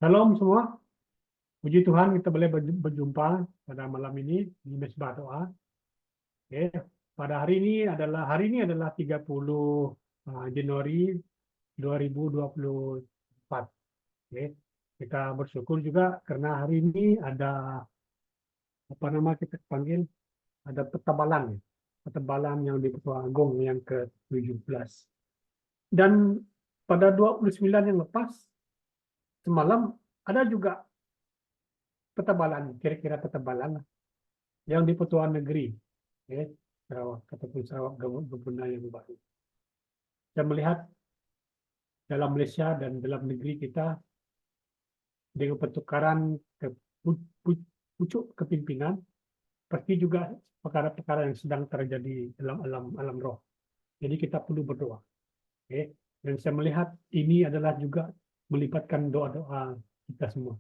Shalom semua, puji Tuhan kita boleh berjumpa pada malam ini di Mesbah Doa. Oke, pada hari ini adalah 30 Januari 2024. Oke, kita bersyukur juga karena hari ini ada kita panggil ada pertebalan yang di Pertuan Agung yang ke-17. Dan pada 29 yang lepas semalam ada juga kira-kira pertebalan yang di Pertuan Negeri, Sarawak ataupun Sarawak Gubernur yang baru. Saya melihat dalam Malaysia dan dalam negeri kita dengan pertukaran pucuk kepimpinan, pasti juga perkara-perkara yang sedang terjadi dalam alam roh. Jadi kita perlu berdoa. Dan saya melihat ini adalah juga melibatkan doa-doa kita semua.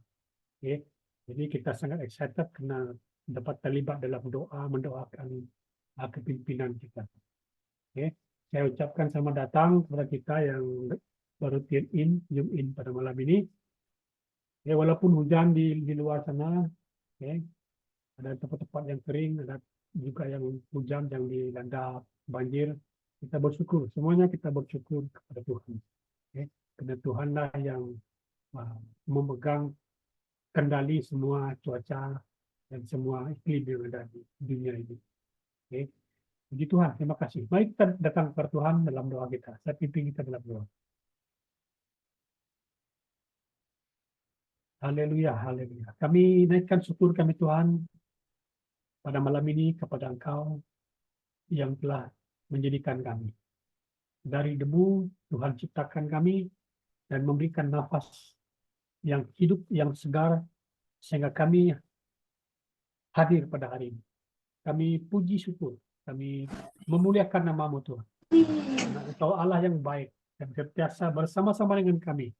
Jadi kita sangat excited karena dapat terlibat dalam doa, mendoakan kepimpinan kita. Saya ucapkan selamat datang kepada kita yang baru zoom in pada malam ini. Walaupun hujan di luar sana, ada tempat-tempat yang kering, ada juga yang hujan yang dilanda banjir. Kita bersyukur, semuanya kita bersyukur kepada Tuhan. Karena Tuhanlah yang memegang kendali semua cuaca dan semua iklim yang ada di dunia ini. Puji Tuhan, terima kasih. Mari kita datang kepada Tuhan dalam doa kita. Saya pimpin kita dalam doa. Haleluya, haleluya. Kami naikkan syukur kami Tuhan pada malam ini kepada Engkau yang telah menjadikan kami. Dari debu Tuhan ciptakan kami dan memberikan nafas yang hidup, yang segar, sehingga kami hadir pada hari ini. Kami puji syukur, kami memuliakan nama-Mu Tuhan. Karena Engkau Allah yang baik dan senantiasa bersama-sama dengan kami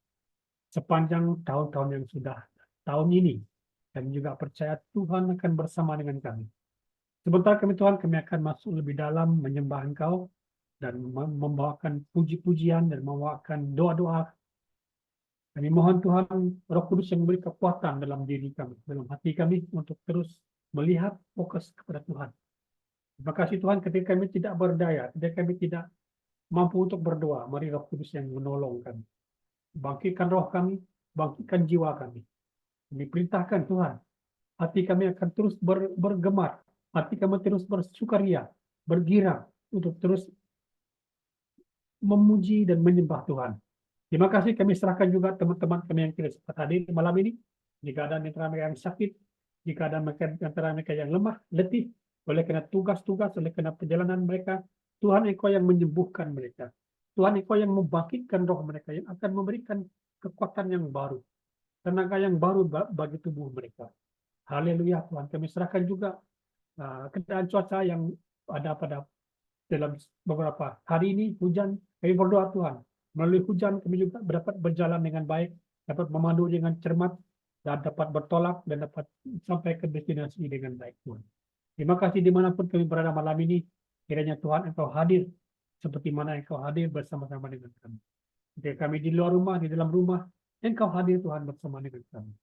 sepanjang tahun-tahun yang sudah tahun ini, dan juga percaya Tuhan akan bersama dengan kami. Sebentar kami Tuhan, kami akan masuk lebih dalam menyembah Engkau dan membawakan puji-pujian dan membawakan doa-doa. Kami mohon Tuhan, Roh Kudus yang memberi kekuatan dalam diri kami, dalam hati kami untuk terus melihat fokus kepada Tuhan. Terima kasih Tuhan, ketika kami tidak berdaya, ketika kami tidak mampu untuk berdoa, mari Roh Kudus yang menolong kami. Bangkitkan roh kami, bangkitkan jiwa kami. Kami perintahkan Tuhan, hati kami akan terus bergemar, hati kami terus bersukaria, bergirang untuk terus memuji dan menyembah Tuhan. Terima kasih, kami serahkan juga teman-teman kami yang tidak sempat hadir malam ini. Jika ada antara mereka yang sakit, jika ada antara mereka yang lemah, letih, oleh karena tugas-tugas, oleh karena perjalanan mereka, Tuhan Engkau yang menyembuhkan mereka. Tuhan Engkau yang membangkitkan roh mereka, yang akan memberikan kekuatan yang baru, tenaga yang baru bagi tubuh mereka. Haleluya Tuhan, kami serahkan juga keadaan cuaca yang ada pada dalam beberapa hari ini, hujan. Kami berdoa Tuhan, melalui hujan kami juga dapat berjalan dengan baik, dapat memandu dengan cermat, dan dapat bertolak dan dapat sampai ke destinasi dengan baik Tuhan. Terima kasih dimanapun kami berada malam ini, kiranya Tuhan Engkau hadir seperti mana Engkau hadir bersama-sama dengan kami. Ketika kami di luar rumah, di dalam rumah, Engkau hadir Tuhan bersama dengan kami.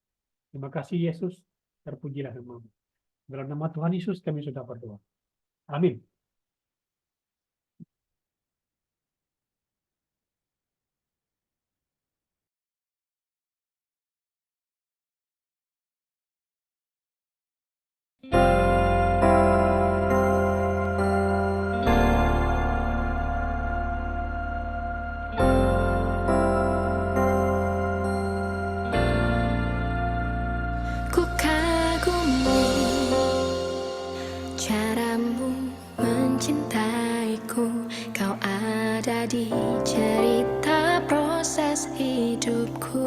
Terima kasih Yesus, terpujilah nama-Mu. Dalam nama Tuhan Yesus kami sudah berdoa. Amin. Ku kagumi caramu mencintaiku. Kau ada di cerita proses hidupku.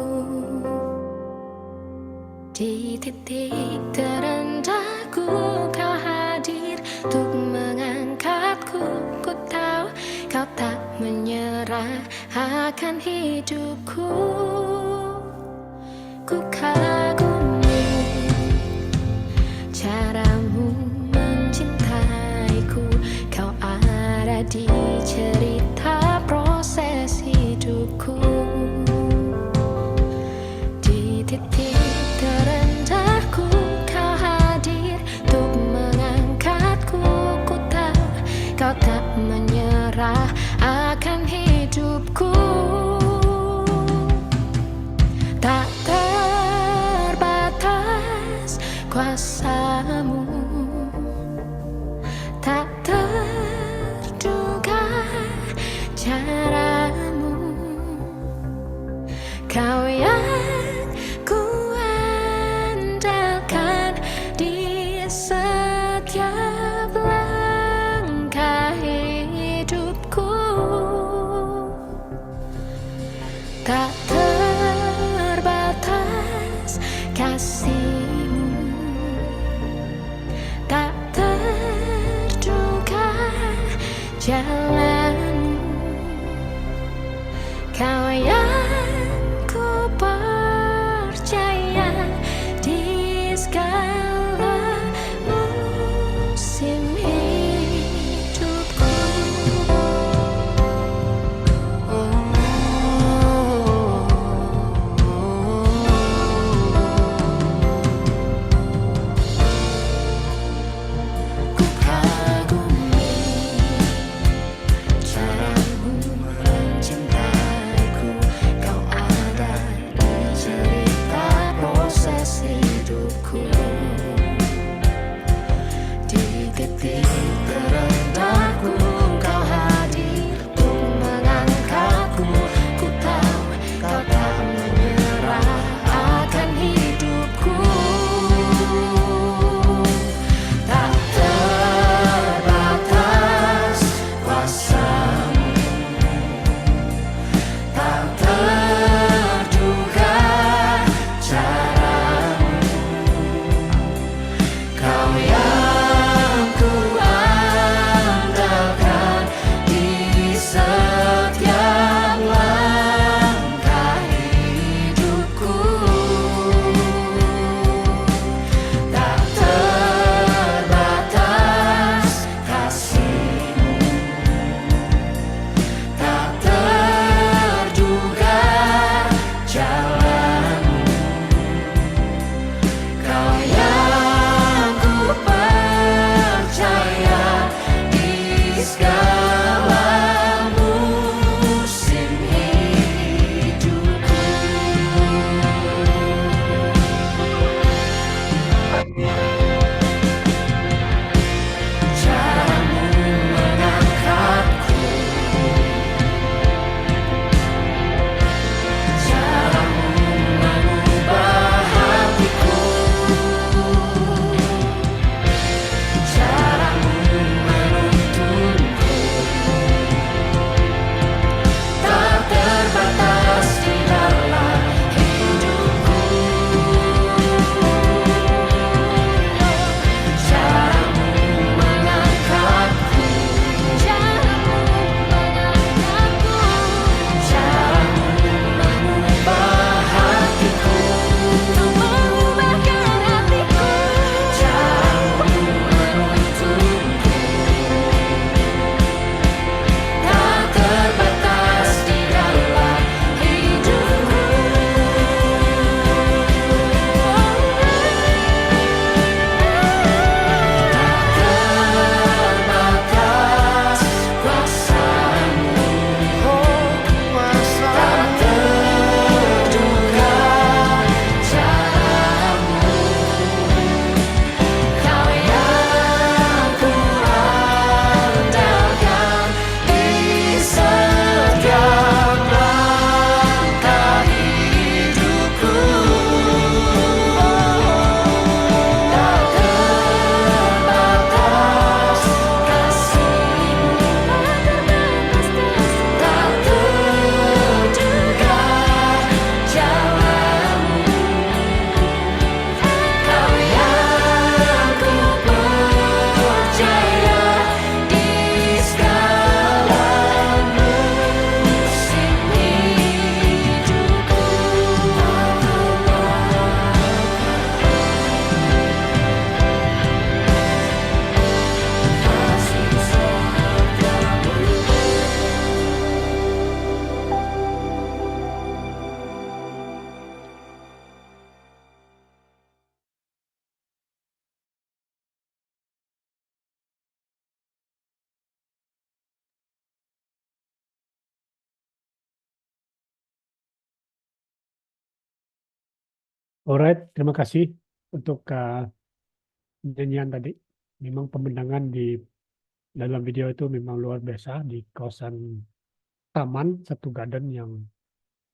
Di titik terendahku Kau hadir untuk mengangkatku. Ku tahu Kau tak menyerah akan hidupku. Ku kagumi caramu mencintaiku. Kau ada di cerita proses hidupku. Di titik menyerah akan hidupku. Tak terbatas kuasamu, tak terduga caramu. Kau yang kuandalkan di setiap langkah hidupku. Tak terbatas kasihmu, tak terduga jalanmu. Kau yang ku percaya di segala musim hidupku. Ku kagumi Alright, terima kasih untuk nyanyian tadi. Memang pemandangan di dalam video itu memang luar biasa di kawasan taman, satu garden yang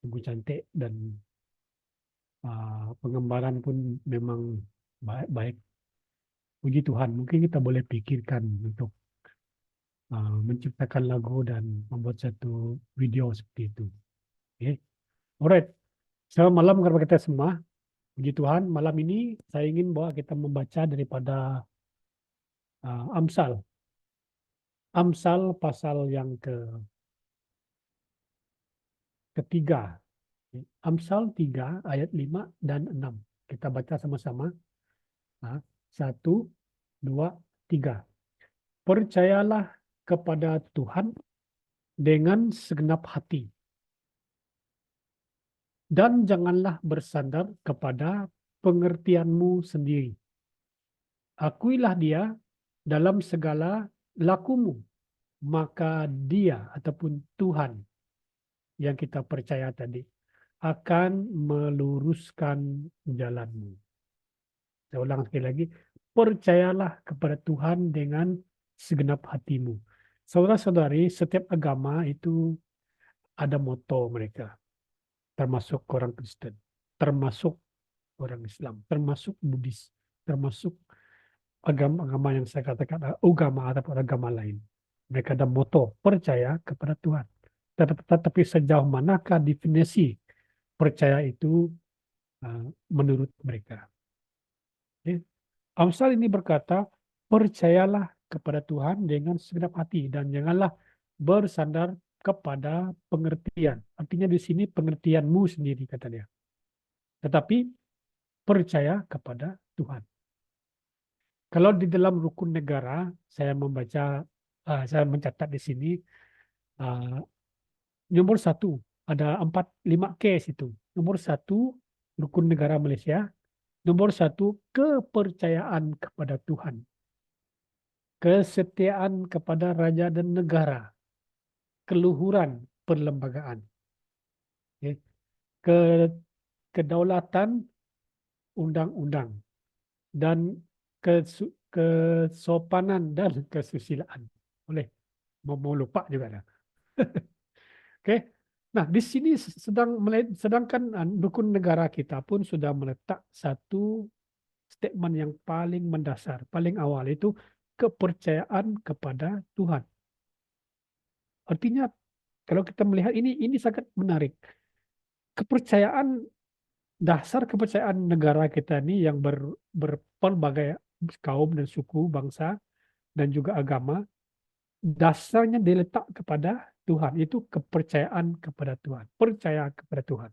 sungguh cantik dan pengembaraan pun memang baik. Puji Tuhan, mungkin kita boleh pikirkan untuk menciptakan lagu dan membuat satu video seperti itu. Okay. Alright, selamat malam kepada kita semua. Puji Tuhan, malam ini saya ingin bahwa kita membaca daripada Amsal. Amsal pasal yang ketiga. Amsal 3 ayat 5 dan 6. Kita baca sama-sama. 1, 2, 3. Percayalah kepada Tuhan dengan segenap hati. Dan janganlah bersandar kepada pengertianmu sendiri. Akuilah dia dalam segala lakumu. Maka dia ataupun Tuhan yang kita percaya tadi akan meluruskan jalanmu. Saya ulang sekali lagi. Percayalah kepada Tuhan dengan segenap hatimu. Saudara-saudari, setiap agama itu ada moto mereka. Termasuk orang Kristen, termasuk orang Islam, termasuk Buddhis, termasuk agama-agama yang saya katakan agama ataupun agama lain. Mereka ada moto, percaya kepada Tuhan. Tetapi sejauh manakah definisi percaya itu menurut mereka? Amsal ini berkata, percayalah kepada Tuhan dengan segenap hati dan janganlah bersandar kepada pengertian. Artinya di sini pengertianmu sendiri, kata dia. Tetapi percaya kepada Tuhan. Kalau di dalam rukun negara, saya mencatat di sini, nomor 1, ada 4-5 case itu. Nomor 1, rukun negara Malaysia. Nomor 1, kepercayaan kepada Tuhan. Kesetiaan kepada raja dan negara. Keluhuran perlembagaan. Kedaulatan undang-undang. Dan kesopanan dan kesusilaan. Mau lupa juga ada. Oke. Nah, di sini sedangkan rukun negara kita pun sudah meletak satu statement yang paling mendasar, paling awal, itu kepercayaan kepada Tuhan. Artinya kalau kita melihat ini sangat menarik. Dasar kepercayaan negara kita ini yang berbagai kaum dan suku, bangsa, dan juga agama, dasarnya diletak kepada Tuhan. Itu kepercayaan kepada Tuhan. Percaya kepada Tuhan.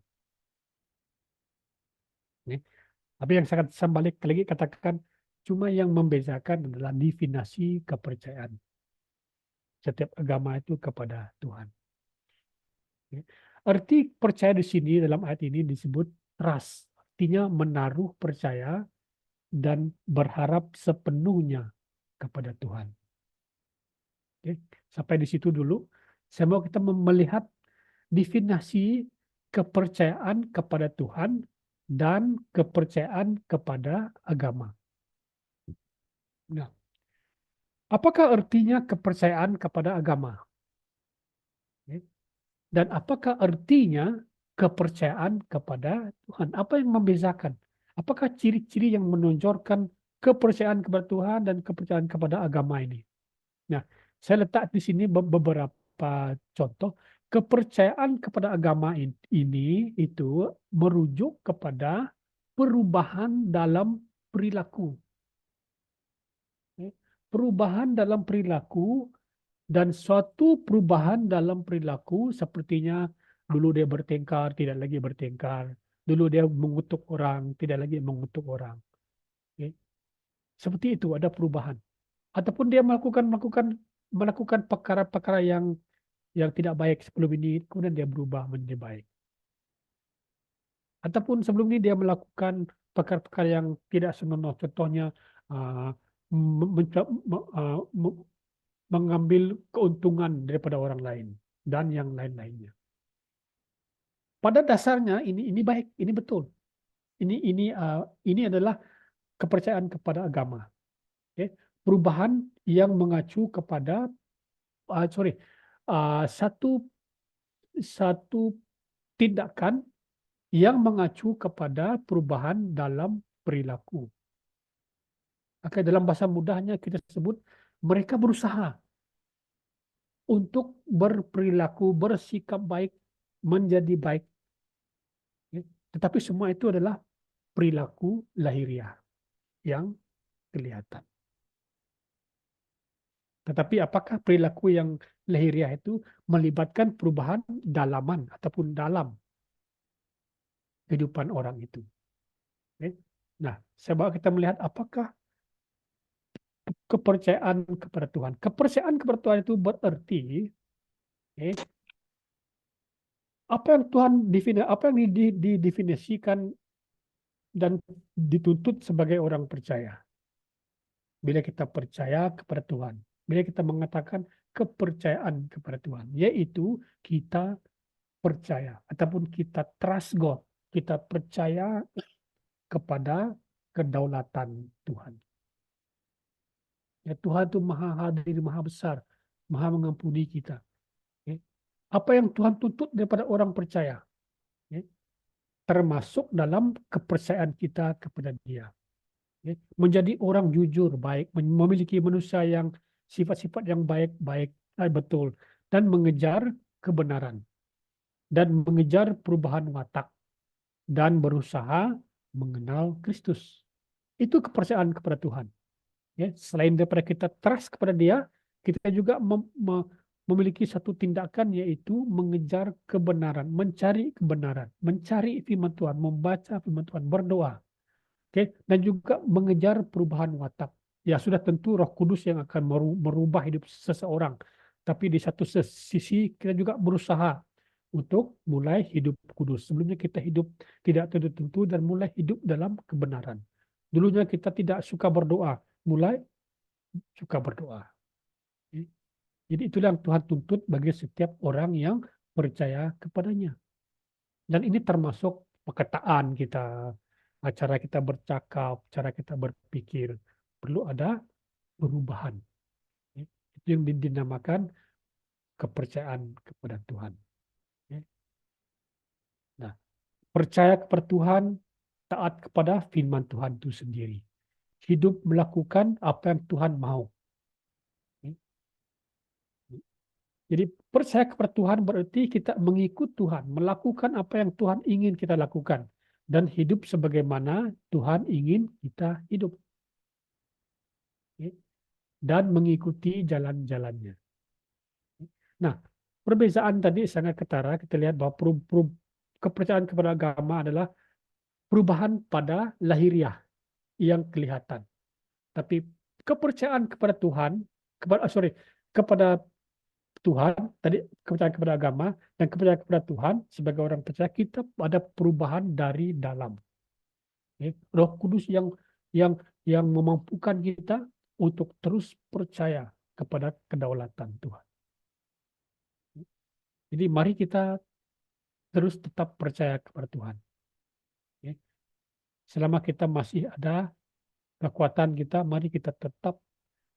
Tapi yang sangat sembalik lagi katakan, cuma yang membedakan adalah definisi kepercayaan. Setiap agama itu kepada Tuhan. Arti percaya di sini dalam ayat ini disebut trust. Artinya menaruh percaya dan berharap sepenuhnya kepada Tuhan. Oke, sampai di situ dulu. Saya mau kita melihat definisi kepercayaan kepada Tuhan dan kepercayaan kepada agama. Nah, apakah artinya kepercayaan kepada agama? Dan apakah artinya kepercayaan kepada Tuhan? Apa yang membedakan? Apakah ciri-ciri yang menonjolkan kepercayaan kepada Tuhan dan kepercayaan kepada agama ini? Nah, saya letak di sini beberapa contoh. Kepercayaan kepada agama ini itu merujuk kepada perubahan dalam perilaku. Perubahan dalam perilaku, dan suatu perubahan dalam perilaku sepertinya dulu dia bertengkar, tidak lagi bertengkar. Dulu dia mengutuk orang, tidak lagi mengutuk orang. Seperti itu, ada perubahan. Ataupun dia melakukan perkara-perkara yang tidak baik sebelum ini, kemudian dia berubah menjadi baik. Ataupun sebelum ini dia melakukan perkara-perkara yang tidak senonoh, contohnya mengambil keuntungan daripada orang lain dan yang lain-lainnya. Pada dasarnya ini baik, ini betul. Ini adalah kepercayaan kepada agama. Oke. Perubahan yang mengacu kepada satu tindakan yang mengacu kepada perubahan dalam perilaku. Oke, dalam bahasa mudahnya kita sebut mereka berusaha untuk berperilaku, bersikap baik, menjadi baik. Ya. Tetapi semua itu adalah perilaku lahiriah yang kelihatan. Tetapi apakah perilaku yang lahiriah itu melibatkan perubahan dalaman ataupun dalam kehidupan orang itu? Oke. Nah, saya bawa kita melihat apakah kepercayaan kepada Tuhan. Kepercayaan kepada Tuhan itu berarti apa yang Tuhan didefinisikan dan dituntut sebagai orang percaya. Bila kita percaya kepada Tuhan, bila kita mengatakan kepercayaan kepada Tuhan, yaitu kita percaya ataupun kita trust God, kita percaya kepada kedaulatan Tuhan. Ya, Tuhan itu maha hadir, maha besar, maha mengampuni kita. Ya. Apa yang Tuhan tuntut daripada orang percaya, ya, termasuk dalam kepercayaan kita kepada Dia. Ya. Menjadi orang jujur, baik, memiliki manusia yang sifat-sifat yang baik-baik, betul, dan mengejar kebenaran, dan mengejar perubahan watak, dan berusaha mengenal Kristus. Itu kepercayaan kepada Tuhan. Ya, selain daripada kita trust kepada Dia, kita juga memiliki satu tindakan, yaitu mengejar kebenaran, mencari kebenaran, mencari firman Tuhan, membaca firman Tuhan, berdoa. Okay? Dan juga mengejar perubahan watak. Ya sudah tentu Roh Kudus yang akan merubah hidup seseorang. Tapi di satu sisi kita juga berusaha untuk mulai hidup kudus. Sebelumnya kita hidup tidak tentu dan mulai hidup dalam kebenaran. Dulunya kita tidak suka berdoa, mulai suka berdoa. Jadi itulah yang Tuhan tuntut bagi setiap orang yang percaya kepadanya. Dan ini termasuk pekerjaan kita, cara kita bercakap, cara kita berpikir. Perlu ada perubahan. Itu yang dinamakan kepercayaan kepada Tuhan. Nah, percaya kepada Tuhan, taat kepada firman Tuhan itu sendiri. Hidup melakukan apa yang Tuhan mau. Jadi percaya kepada Tuhan berarti kita mengikut Tuhan, melakukan apa yang Tuhan ingin kita lakukan, dan hidup sebagaimana Tuhan ingin kita hidup. Dan mengikuti jalan-jalannya. Nah, perbezaan tadi sangat ketara. Kita lihat bahwa kepercayaan kepada agama adalah perubahan pada lahiriah yang kelihatan. Tapi kepercayaan kepada Tuhan, kepada Tuhan, tadi kepercayaan kepada agama dan kepercayaan kepada Tuhan sebagai orang percaya, kita ada perubahan dari dalam. Roh Kudus yang memampukan kita untuk terus percaya kepada kedaulatan Tuhan. Jadi mari kita terus tetap percaya kepada Tuhan. Selama kita masih ada kekuatan kita, mari kita tetap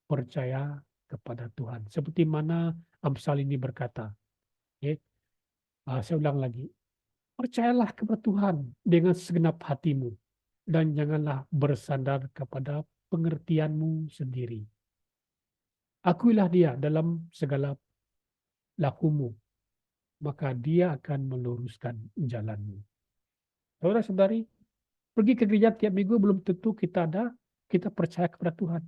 percaya kepada Tuhan. Seperti mana Amsal ini berkata. Saya ulang lagi. Percayalah kepada Tuhan dengan segenap hatimu. Dan janganlah bersandar kepada pengertianmu sendiri. Akuilah Dia dalam segala lakumu. Maka Dia akan meluruskan jalanmu. Saudara-saudari, pergi ke gereja tiap minggu belum tentu kita percaya kepada Tuhan.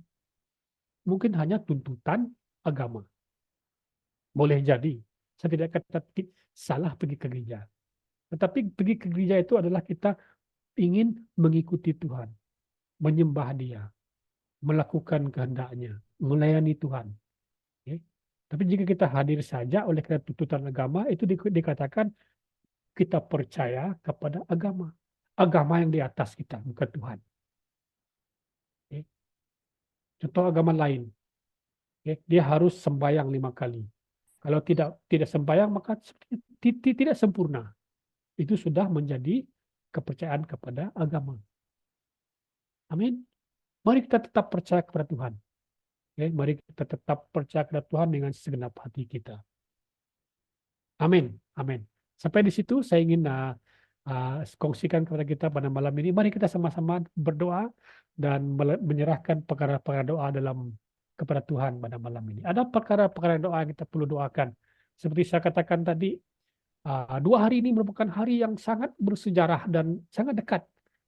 Mungkin hanya tuntutan agama. Boleh jadi. Saya tidak kata salah pergi ke gereja. Tetapi pergi ke gereja itu adalah kita ingin mengikuti Tuhan. Menyembah Dia. Melakukan kehendak-Nya. Melayani Tuhan. Tapi jika kita hadir saja oleh karena tuntutan agama, itu dikatakan kita percaya kepada agama. Agama yang di atas kita, bukan Tuhan. Contoh agama lain. Dia harus sembahyang 5 kali. Kalau tidak sembahyang, maka tidak sempurna. Itu sudah menjadi kepercayaan kepada agama. Amin. Mari kita tetap percaya kepada Tuhan. Oke, mari kita tetap percaya kepada Tuhan dengan segenap hati kita. Amin. Amin. Sampai di situ saya ingin kongsikan kepada kita pada malam ini. Mari kita sama-sama berdoa dan menyerahkan perkara-perkara doa kepada Tuhan pada malam ini. Ada perkara-perkara doa yang kita perlu doakan. Seperti saya katakan tadi, 2 hari ini merupakan hari yang sangat bersejarah dan sangat dekat.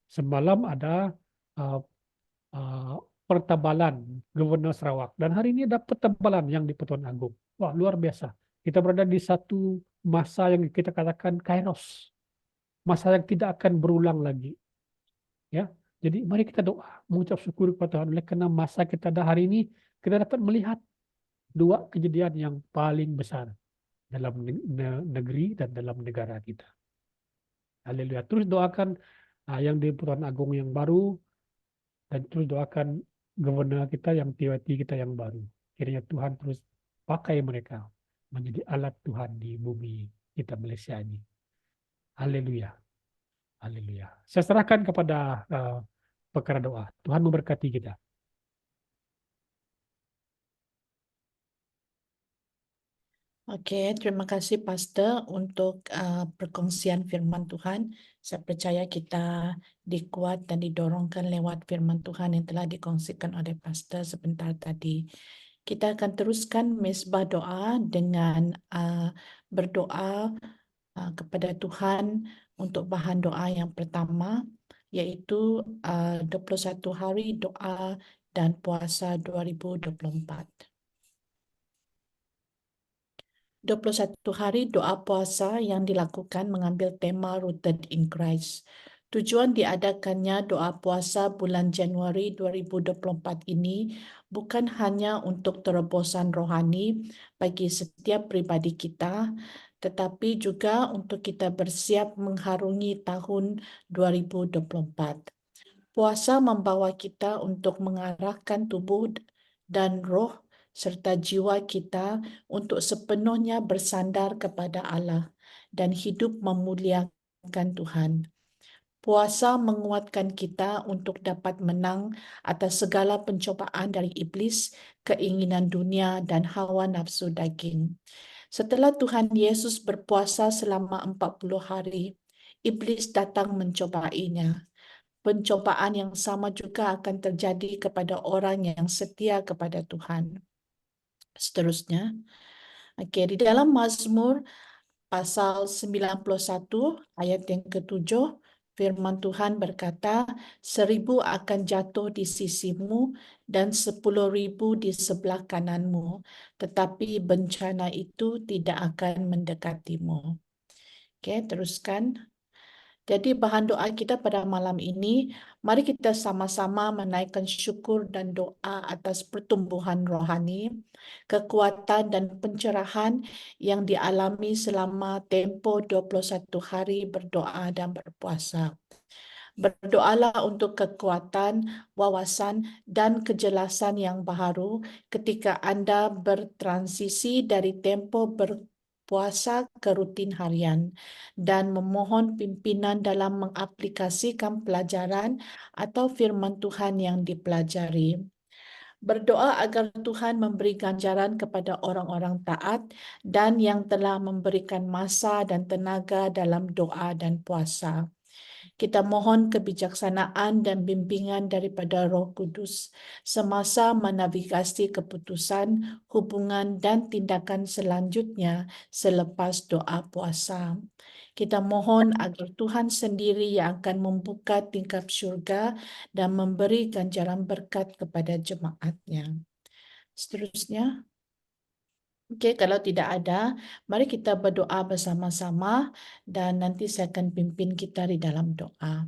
Semalam ada pertebalan Gubernur Sarawak dan hari ini ada pertebalan yang di Pertuan Agung. Wah, luar biasa. Kita berada di satu masa yang kita katakan kairos. Masa yang tidak akan berulang lagi. Ya. Jadi mari kita doa, mengucap syukur kepada Tuhan oleh karena masa kita ada hari ini kita dapat melihat 2 kejadian yang paling besar dalam negeri dan dalam negara kita. Haleluya. Terus doakan yang di Pertuan Agung yang baru dan terus doakan gubernur kita yang TWT kita yang baru. Kiranya Tuhan terus pakai mereka menjadi alat Tuhan di bumi kita Malaysia ini. Haleluya. Haleluya. Saya serahkan kepada perkara doa. Tuhan memberkati kita. Oke, terima kasih Pastor untuk perkongsian firman Tuhan. Saya percaya kita dikuat dan didorongkan lewat firman Tuhan yang telah dikongsikan oleh Pastor sebentar tadi. Kita akan teruskan mesbah doa dengan berdoa kepada Tuhan untuk bahan doa yang pertama, yaitu 21 hari doa dan puasa 2024. 21 hari doa puasa yang dilakukan mengambil tema Rooted in Christ. Tujuan diadakannya doa puasa bulan Januari 2024 ini bukan hanya untuk terobosan rohani bagi setiap pribadi kita, tetapi juga untuk kita bersiap mengharungi tahun 2024. Puasa membawa kita untuk mengarahkan tubuh dan roh serta jiwa kita untuk sepenuhnya bersandar kepada Allah dan hidup memuliakan Tuhan. Puasa menguatkan kita untuk dapat menang atas segala pencobaan dari iblis, keinginan dunia, dan hawa nafsu daging. Setelah Tuhan Yesus berpuasa selama 40 hari, iblis datang mencobainya. Pencobaan yang sama juga akan terjadi kepada orang yang setia kepada Tuhan. Seterusnya, di dalam Mazmur pasal 91 ayat yang ke-7, firman Tuhan berkata, 1,000 akan jatuh di sisimu dan 10,000 di sebelah kananmu, tetapi bencana itu tidak akan mendekatimu. Teruskan. Jadi bahan doa kita pada malam ini, mari kita sama-sama menaikkan syukur dan doa atas pertumbuhan rohani, kekuatan dan pencerahan yang dialami selama tempoh 21 hari berdoa dan berpuasa. Berdoalah untuk kekuatan, wawasan, dan kejelasan yang baru ketika Anda bertransisi dari tempoh berpuasa ke rutin harian dan memohon pimpinan dalam mengaplikasikan pelajaran atau firman Tuhan yang dipelajari. Berdoa agar Tuhan memberi ganjaran kepada orang-orang taat dan yang telah memberikan masa dan tenaga dalam doa dan puasa. Kita mohon kebijaksanaan dan bimbingan daripada Roh Kudus semasa menavigasi keputusan, hubungan dan tindakan selanjutnya selepas doa puasa. Kita mohon agar Tuhan sendiri yang akan membuka tingkap syurga dan memberi ganjaran berkat kepada jemaatnya. Seterusnya, kalau tidak ada, mari kita berdoa bersama-sama dan nanti saya akan pimpin kita di dalam doa.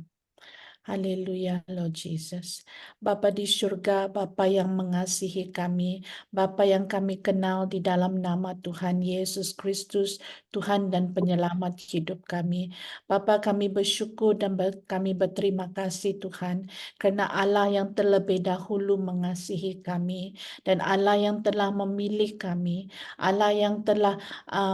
Haleluya, Lord Jesus. Bapa di surga, Bapa yang mengasihi kami, Bapa yang kami kenal di dalam nama Tuhan Yesus Kristus, Tuhan dan penyelamat hidup kami. Bapa, kami bersyukur dan kami berterima kasih Tuhan, karena Allah yang terlebih dahulu mengasihi kami, dan Allah yang telah memilih kami, Allah yang telah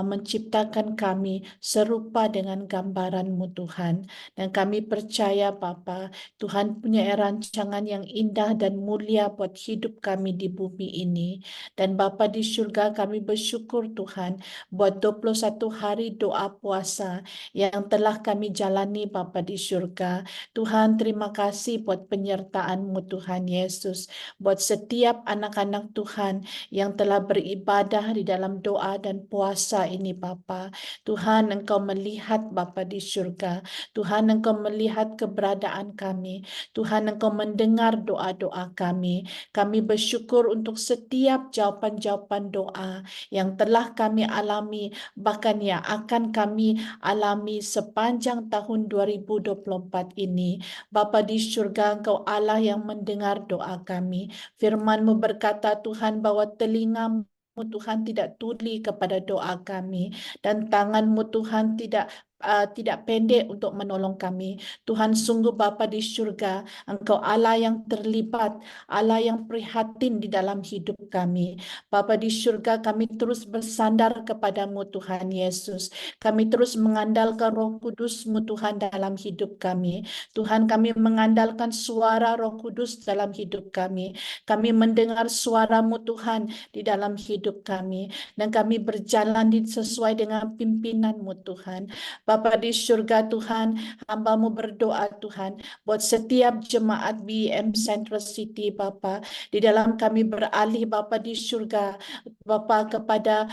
menciptakan kami serupa dengan gambaran-Mu Tuhan. Dan kami percaya Bapa, Tuhan punya rancangan yang indah dan mulia buat hidup kami di bumi ini. Dan Bapa di surga, kami bersyukur Tuhan buat 21 hari doa puasa yang telah kami jalani Bapa di surga. Tuhan, terima kasih buat penyertaan-Mu Tuhan Yesus, buat setiap anak-anak Tuhan yang telah beribadah di dalam doa dan puasa ini Bapa. Tuhan, Engkau melihat Bapa di surga. Tuhan, Engkau melihat keberadaan kami. Tuhan, Engkau mendengar doa-doa kami. Kami bersyukur untuk setiap jawaban-jawaban doa yang telah kami alami, bahkan yang akan kami alami sepanjang tahun 2024 ini. Bapa di surga, Engkau Allah yang mendengar doa kami. Firman-Mu berkata Tuhan bahwa telinga-Mu Tuhan tidak tuli kepada doa kami, dan tangan-Mu Tuhan tidak pendek untuk menolong kami. Tuhan, sungguh Bapa di surga, Engkau Allah yang terlibat, Allah yang prihatin di dalam hidup kami. Bapa di surga, kami terus bersandar kepadamu Tuhan Yesus. Kami terus mengandalkan Roh Kudus-Mu Tuhan dalam hidup kami. Tuhan, kami mengandalkan suara Roh Kudus dalam hidup kami. Kami mendengar suara-Mu Tuhan di dalam hidup kami. Dan kami berjalan sesuai dengan pimpinan-Mu Tuhan. Bapa di surga Tuhan, hamba-Mu berdoa Tuhan, buat setiap jemaat BM Central City Bapa, di dalam kami beralih Bapa di surga, Bapa kepada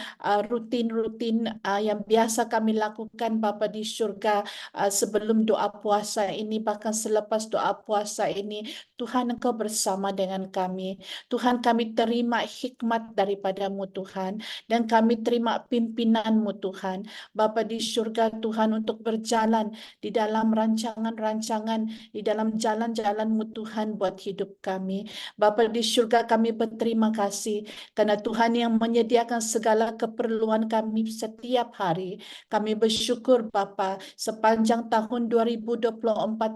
rutin-rutin yang biasa kami lakukan Bapa di surga sebelum doa puasa ini, bahkan selepas doa puasa ini, Tuhan Engkau bersama dengan kami. Tuhan, kami terima hikmat daripada-Mu Tuhan, dan kami terima pimpinan-Mu Tuhan. Bapa di surga Tuhan, untuk berjalan di dalam rancangan-rancangan, di dalam jalan-jalan-Mu Tuhan buat hidup kami. Bapa di surga, kami berterima kasih karena Tuhan yang menyediakan segala keperluan kami setiap hari. Kami bersyukur Bapa, sepanjang tahun 2024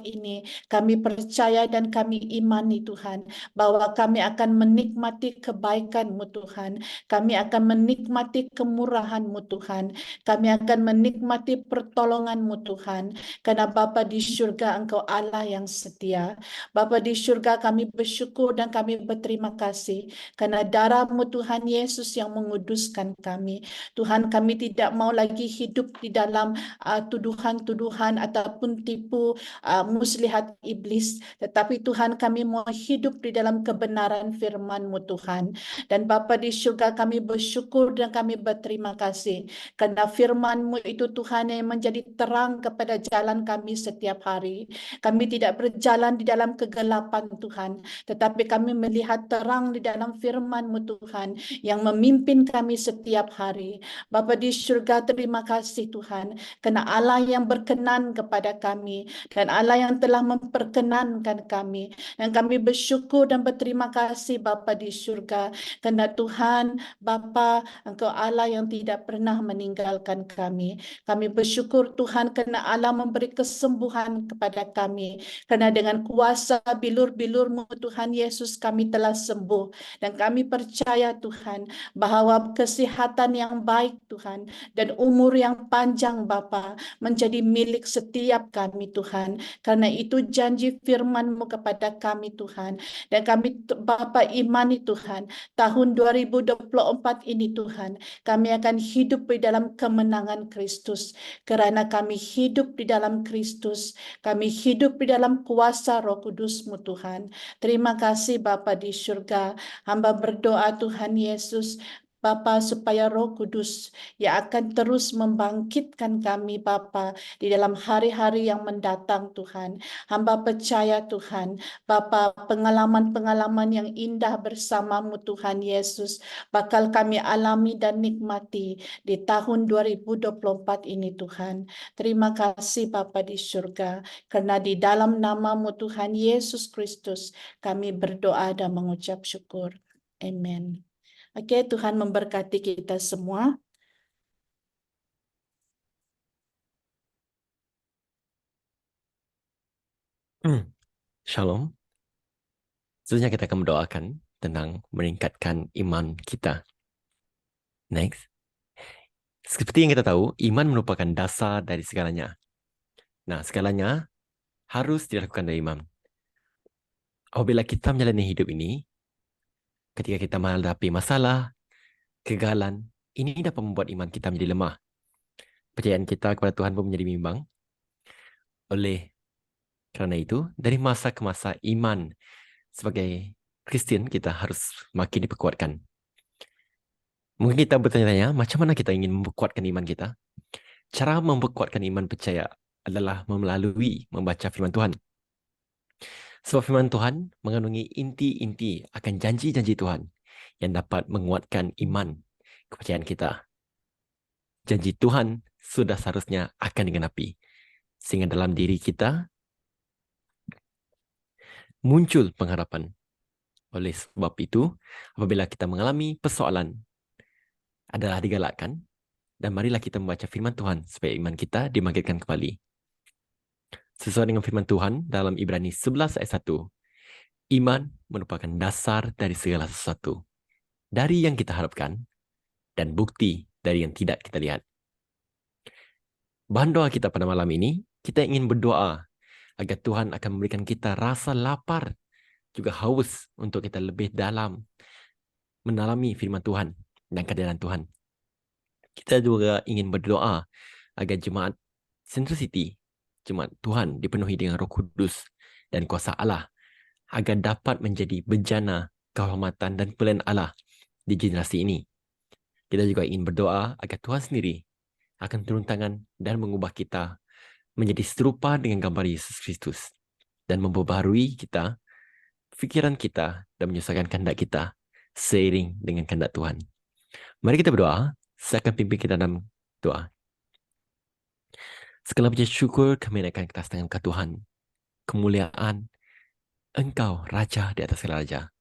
ini kami percaya dan kami imani Tuhan bahwa kami akan menikmati kebaikan-Mu Tuhan. Kami akan menikmati kemurahan-Mu Tuhan. Kami akan menikmati pertolongan-Mu Tuhan. Karena Bapa di surga, Engkau Allah yang setia. Bapa di surga, kami bersyukur dan kami berterima kasih karena darah-Mu Tuhan Yesus yang menguduskan kami. Tuhan, kami tidak mau lagi hidup di dalam tuduhan-tuduhan ataupun tipu muslihat iblis. Tetapi Tuhan, kami mau hidup di dalam kebenaran firman-Mu Tuhan. Dan Bapa di surga, kami bersyukur dan kami berterima kasih karena firman-Mu itu Tuhan yang menjadi terang kepada jalan kami setiap hari. Kami tidak berjalan di dalam kegelapan Tuhan, tetapi kami melihat terang di dalam firman-Mu Tuhan yang memimpin kami setiap hari. Bapa di surga, terima kasih Tuhan, karena Allah yang berkenan kepada kami dan Allah yang telah memperkenankan kami. Dan kami bersyukur dan berterima kasih Bapa di surga, karena Tuhan Bapa, Engkau Allah yang tidak pernah meninggalkan kami. Kami bersyukur Tuhan karena Allah memberi kesembuhan kepada kami. Karena dengan kuasa bilur-bilur-Mu Tuhan Yesus kami telah sembuh. Dan kami percaya Tuhan bahwa kesehatan yang baik Tuhan dan umur yang panjang Bapa menjadi milik setiap kami Tuhan. Karena itu janji firman-Mu kepada kami Tuhan. Dan kami Bapa imani Tuhan, tahun 2024 ini Tuhan, kami akan hidup di dalam kemenangan Kristus. Karena kami hidup di dalam Kristus, kami hidup di dalam kuasa Roh Kudus-Mu Tuhan. Terima kasih Bapa di surga. Hamba berdoa Tuhan Yesus, Bapa, supaya Roh Kudus yang akan terus membangkitkan kami Bapa di dalam hari-hari yang mendatang Tuhan. Hamba percaya Tuhan, Bapa, pengalaman-pengalaman yang indah bersamamu Tuhan Yesus bakal kami alami dan nikmati di tahun 2024 ini Tuhan. Terima kasih Bapa di surga, karena di dalam namamu Tuhan Yesus Kristus kami berdoa dan mengucap syukur. Amin. Oke, Tuhan memberkati kita semua. Shalom. Selanjutnya kita akan mendoakan tentang meningkatkan iman kita. Next. Seperti yang kita tahu, iman merupakan dasar dari segalanya. Nah, segalanya harus dilakukan dari iman. Apabila kita menjalani hidup ini, ketika kita menghadapi masalah, kegagalan, ini dapat membuat iman kita menjadi lemah. Percayaan kita kepada Tuhan pun menjadi bimbang. Oleh karena itu, dari masa ke masa, iman sebagai Kristen kita harus makin diperkuatkan. Mungkin kita bertanya-tanya, macam mana kita ingin memperkuatkan iman kita? Cara memperkuatkan iman percaya adalah melalui membaca firman Tuhan. Sebab firman Tuhan mengandungi inti-inti akan janji-janji Tuhan yang dapat menguatkan iman kepercayaan kita. Janji Tuhan sudah seharusnya akan digenapi. Sehingga dalam diri kita muncul pengharapan. Oleh sebab itu, apabila kita mengalami persoalan, adalah digalakkan, dan marilah kita membaca firman Tuhan supaya iman kita dibangkitkan kembali. Sesuai dengan firman Tuhan dalam Ibrani 11 ayat 1, iman merupakan dasar dari segala sesuatu, dari yang kita harapkan, dan bukti dari yang tidak kita lihat. Bahan doa kita pada malam ini, kita ingin berdoa agar Tuhan akan memberikan kita rasa lapar, juga haus untuk kita lebih dalam mendalami firman Tuhan dan kehadiran Tuhan. Kita juga ingin berdoa agar jemaat Central City, jemaat Tuhan dipenuhi dengan Roh Kudus dan kuasa Allah agar dapat menjadi bejana kehormatan dan pilihan Allah di generasi ini. Kita juga ingin berdoa agar Tuhan sendiri akan turun tangan dan mengubah kita menjadi serupa dengan gambar Yesus Kristus dan memperbaharui kita, fikiran kita, dan menyesuaikan kehendak kita seiring dengan kehendak Tuhan. Mari kita berdoa. Saya akan pimpin kita dalam doa. Segala puji syukur kami naikkan ke atas tangan Tuhan. Kemuliaan Engkau, Raja di atas segala Raja.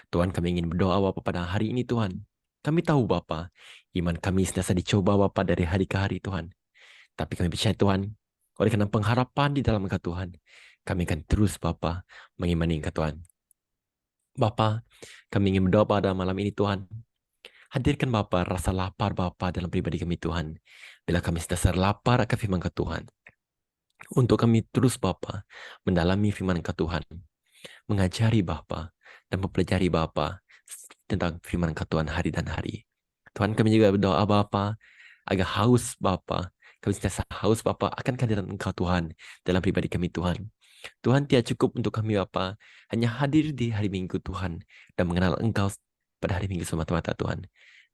Tuhan, kami ingin berdoa Bapa pada hari ini Tuhan. Kami tahu Bapa, iman kami senantiasa dicoba Bapa dari hari ke hari Tuhan. Tapi kami percaya Tuhan, oleh karena pengharapan di dalam Engkau Tuhan, kami akan terus Bapa mengimani Engkau Tuhan. Bapa, kami ingin berdoa pada malam ini Tuhan. Hadirkan Bapa rasa lapar Bapa dalam pribadi kami Tuhan. Bila kami senantiasa lapar akan firman Engkau Tuhan. Untuk kami terus Bapa mendalami firman Engkau Tuhan. Mengajari Bapa dan mempelajari Bapa tentang firman Engkau Tuhan hari dan hari. Tuhan, kami juga berdoa Bapa agar haus Bapa. Kami senantiasa haus Bapa akan kehadiran Engkau Tuhan dalam pribadi kami Tuhan. Tuhan, tidak cukup untuk kami Bapa hanya hadir di hari Minggu Tuhan dan mengenal Engkau pada hari Minggu semata-mata Tuhan.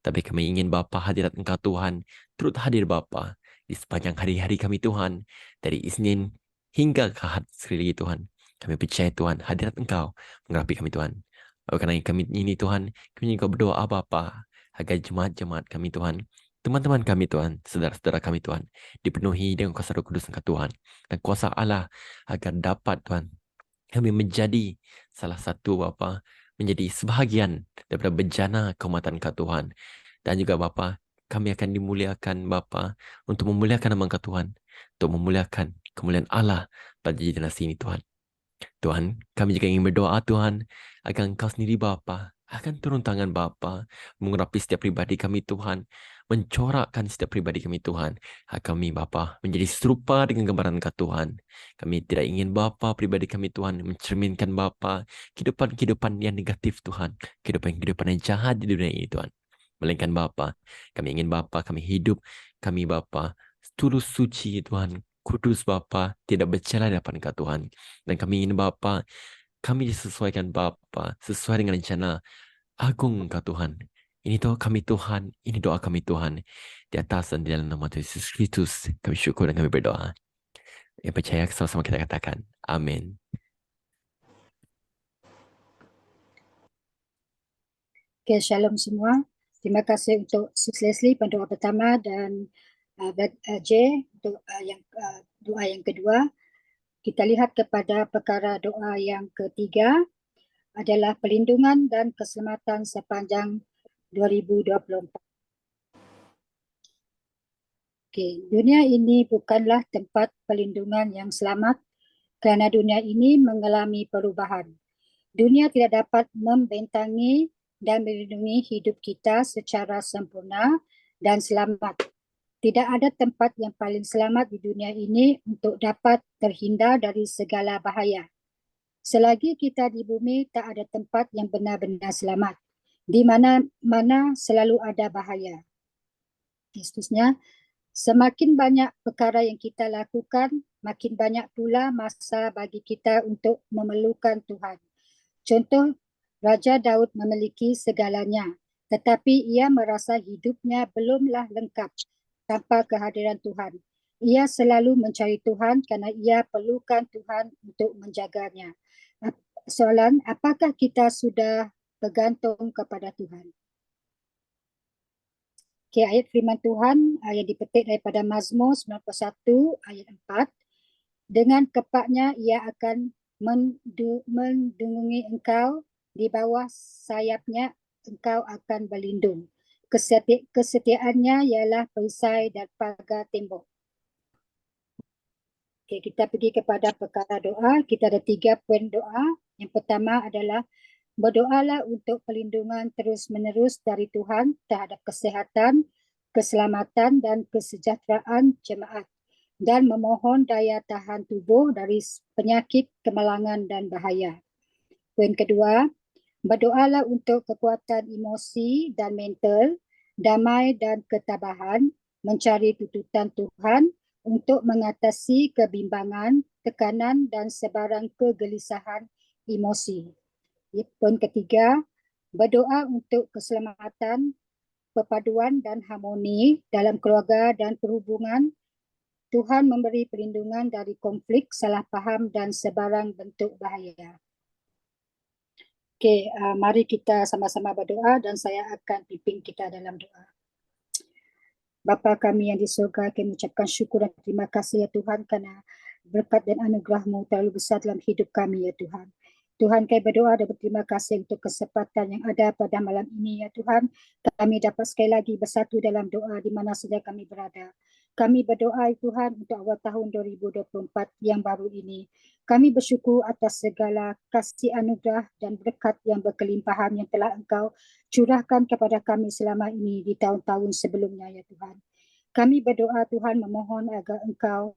Tapi kami ingin Bapa hadirat Engkau Tuhan turut hadir Bapa di sepanjang hari-hari kami Tuhan, dari Isnin hingga ke Ahad sekali lagi Tuhan. Kami percaya Tuhan hadirat Engkau mengurapi kami Tuhan. Oleh karena kami ini Tuhan, kami juga berdoa Bapa agar jemaat-jemaat kami Tuhan, teman-teman kami Tuhan, saudara-saudara kami Tuhan, dipenuhi dengan kuasa Roh Kudus Engkau Tuhan dan kuasa Allah agar dapat Tuhan kami menjadi salah satu Bapa, menjadi sebahagian daripada bejana kehormatan Engkau Tuhan. Dan juga Bapa, kami akan dimuliakan Bapa untuk memuliakan nama Engkau Tuhan, untuk memuliakan kemuliaan Allah pada generasi ini Tuhan. Tuhan, kami juga ingin berdoa Tuhan, agar Engkau sendiri Bapa akan turun tangan Bapa, mengurapi setiap pribadi kami Tuhan, mencorakkan setiap pribadi kami Tuhan. Kami Bapa menjadi serupa dengan gambaran Engkau Tuhan. Kami tidak ingin Bapa pribadi kami Tuhan mencerminkan Bapa kehidupan-kehidupan yang negatif Tuhan, kehidupan-kehidupan yang jahat di dunia ini Tuhan. Melainkan Bapa, kami ingin Bapa kami hidup, kami Bapa tulus suci Tuhan, kudus Bapa, tidak bercela di hadapan Engkau Tuhan. Dan kami ingin Bapa, kami disesuaikan Bapa sesuai dengan rencana agung Engkau Tuhan. Ini doa kami Tuhan, ini doa kami Tuhan. Di atas dan di dalam nama Tuhan Yesus Kristus, kami syukur dan kami berdoa. Yang percaya sama-sama kita katakan, amin. Okay, shalom semua. Terima kasih untuk Sis Leslie pada doa pertama dan J untuk doa yang kedua. Kita lihat kepada perkara doa yang ketiga adalah perlindungan dan keselamatan sepanjang 2024. Okay, dunia ini bukanlah tempat perlindungan yang selamat kerana dunia ini mengalami perubahan. Dunia tidak dapat membentangi dan melindungi hidup kita secara sempurna dan selamat. Tidak ada tempat yang paling selamat di dunia ini untuk dapat terhindar dari segala bahaya. Selagi kita di bumi, tak ada tempat yang benar-benar selamat. Di mana-mana selalu ada bahaya. Seterusnya, semakin banyak perkara yang kita lakukan, makin banyak pula masa bagi kita untuk memerlukan Tuhan. Contoh, Raja Daud memiliki segalanya, tetapi ia merasa hidupnya belumlah lengkap tanpa kehadiran Tuhan. Ia selalu mencari Tuhan kerana ia perlukan Tuhan untuk menjaganya. Soalan, apakah kita sudah bergantung kepada Tuhan? Okay, ayat firman Tuhan yang dipetik daripada Mazmur 91 ayat 4. Dengan kepaknya ia akan melindungi engkau, di bawah sayapnya engkau akan berlindung. Kesetiaannya ialah perisai dan pagar tembok. Okay, kita pergi kepada perkara doa. Kita ada 3 poin doa. Yang pertama adalah berdoalah untuk perlindungan terus-menerus dari Tuhan terhadap kesihatan, keselamatan dan kesejahteraan jemaat dan memohon daya tahan tubuh dari penyakit, kemalangan dan bahaya. Poin kedua, berdoalah untuk kekuatan emosi dan mental, damai dan ketabahan, mencari tuntutan Tuhan untuk mengatasi kebimbangan, tekanan dan sebarang kegelisahan emosi. Poin ketiga, berdoa untuk keselamatan, perpaduan dan harmoni dalam keluarga dan perhubungan. Tuhan memberi perlindungan dari konflik, salah faham dan sebarang bentuk bahaya. Okey, mari kita sama-sama berdoa dan saya akan pimpin kita dalam doa. Bapa kami yang di surga, kami mengucapkan syukur dan terima kasih ya Tuhan kerana berkat dan anugerah-Mu terlalu besar dalam hidup kami ya Tuhan. Tuhan, kami berdoa dan berterima kasih untuk kesempatan yang ada pada malam ini ya Tuhan. Kami dapat sekali lagi bersatu dalam doa di mana saja kami berada. Kami berdoa ya Tuhan untuk awal tahun 2024 yang baru ini. Kami bersyukur atas segala kasih anugerah dan berkat yang berkelimpahan yang telah Engkau curahkan kepada kami selama ini di tahun-tahun sebelumnya ya Tuhan. Kami berdoa Tuhan memohon agar Engkau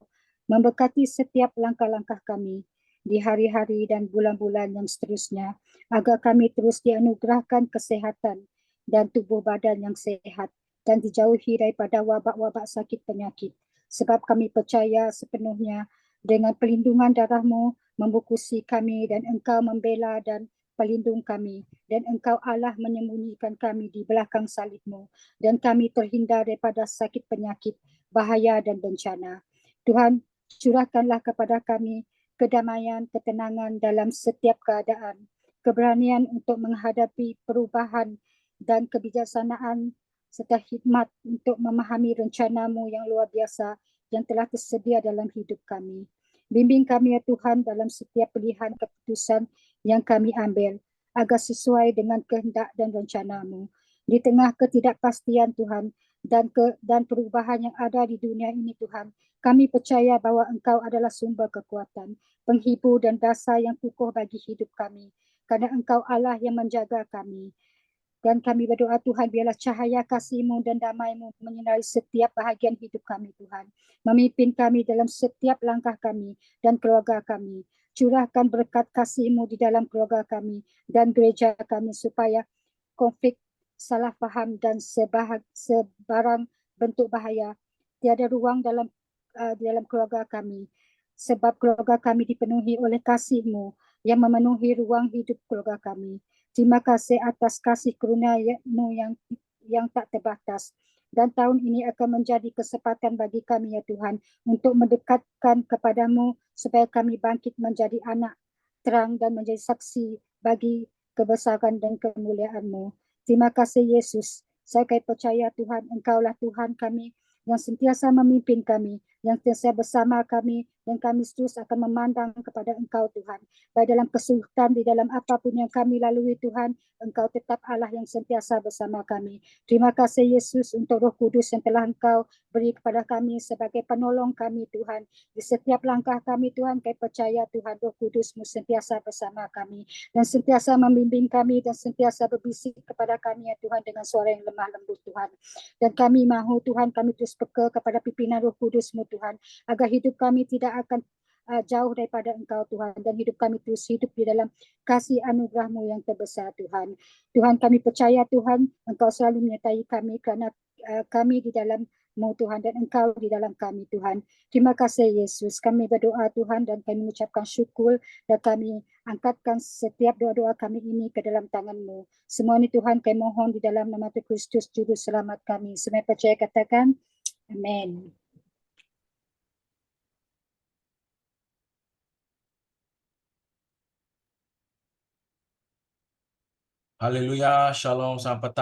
memberkati setiap langkah-langkah kami di hari-hari dan bulan-bulan yang seterusnya agar kami terus dianugerahkan kesehatan dan tubuh badan yang sehat dan dijauhi daripada wabak-wabak sakit penyakit sebab kami percaya sepenuhnya dengan perlindungan darah-Mu membukusi kami dan Engkau membela dan pelindung kami dan Engkau Allah menyembunyikan kami di belakang salib-Mu dan kami terhindar daripada sakit penyakit, bahaya dan bencana. Tuhan, curahkanlah kepada kami kedamaian, ketenangan dalam setiap keadaan, keberanian untuk menghadapi perubahan dan kebijaksanaan serta hikmat untuk memahami rencana-Mu yang luar biasa yang telah tersedia dalam hidup kami. Bimbing kami ya Tuhan dalam setiap pilihan keputusan yang kami ambil agar sesuai dengan kehendak dan rencana-Mu. Di tengah ketidakpastian Tuhan dan perubahan yang ada di dunia ini Tuhan, kami percaya bahawa Engkau adalah sumber kekuatan, penghibur dan dasar yang kukuh bagi hidup kami. Kerana Engkau Allah yang menjaga kami. Dan kami berdoa Tuhan biarlah cahaya kasih-Mu dan damai-Mu menyinari setiap bahagian hidup kami Tuhan. Memimpin kami dalam setiap langkah kami dan keluarga kami. Curahkan berkat kasih-Mu di dalam keluarga kami dan gereja kami supaya konflik, salah faham dan sebarang bentuk bahaya tiada ruang dalam keluarga kami. Sebab keluarga kami dipenuhi oleh kasih-Mu yang memenuhi ruang hidup keluarga kami. Terima kasih atas kasih karunia-Mu yang tak terbatas. Dan tahun ini akan menjadi kesempatan bagi kami, ya Tuhan, untuk mendekatkan kepadamu supaya kami bangkit menjadi anak terang dan menjadi saksi bagi kebesaran dan kemuliaan-Mu. Terima kasih Yesus. Saya percaya Tuhan, Engkaulah Tuhan kami yang sentiasa memimpin kami, yang sentiasa bersama kami, dan kami terus akan memandang kepada Engkau Tuhan. Baik dalam kesulitan, di dalam apapun yang kami lalui Tuhan, Engkau tetap Allah yang sentiasa bersama kami. Terima kasih Yesus untuk Roh Kudus yang telah Engkau beri kepada kami sebagai penolong kami Tuhan. Di setiap langkah kami Tuhan, kami percaya Tuhan Roh Kudus-Mu sentiasa bersama kami dan sentiasa membimbing kami dan sentiasa berbisik kepada kami ya Tuhan dengan suara yang lemah lembut Tuhan. Dan kami mahu Tuhan, kami terus peka kepada pimpinan Roh Kudus-Mu Tuhan, agar hidup kami tidak akan jauh daripada Engkau Tuhan, dan hidup kami terus hidup di dalam kasih anugerah-Mu yang terbesar Tuhan. Tuhan, kami percaya Tuhan, Engkau selalu menyertai kami kerana kami di dalam-Mu Tuhan, dan Engkau di dalam kami Tuhan. Terima kasih Yesus. Kami berdoa Tuhan, dan kami mengucapkan syukur, dan kami angkatkan setiap doa-doa kami ini ke dalam tangan-Mu. Semua ini Tuhan kami mohon di dalam nama Tuhan Kristus Juru Selamat kami. Semua percaya katakan amin. Haleluya, shalom, selamat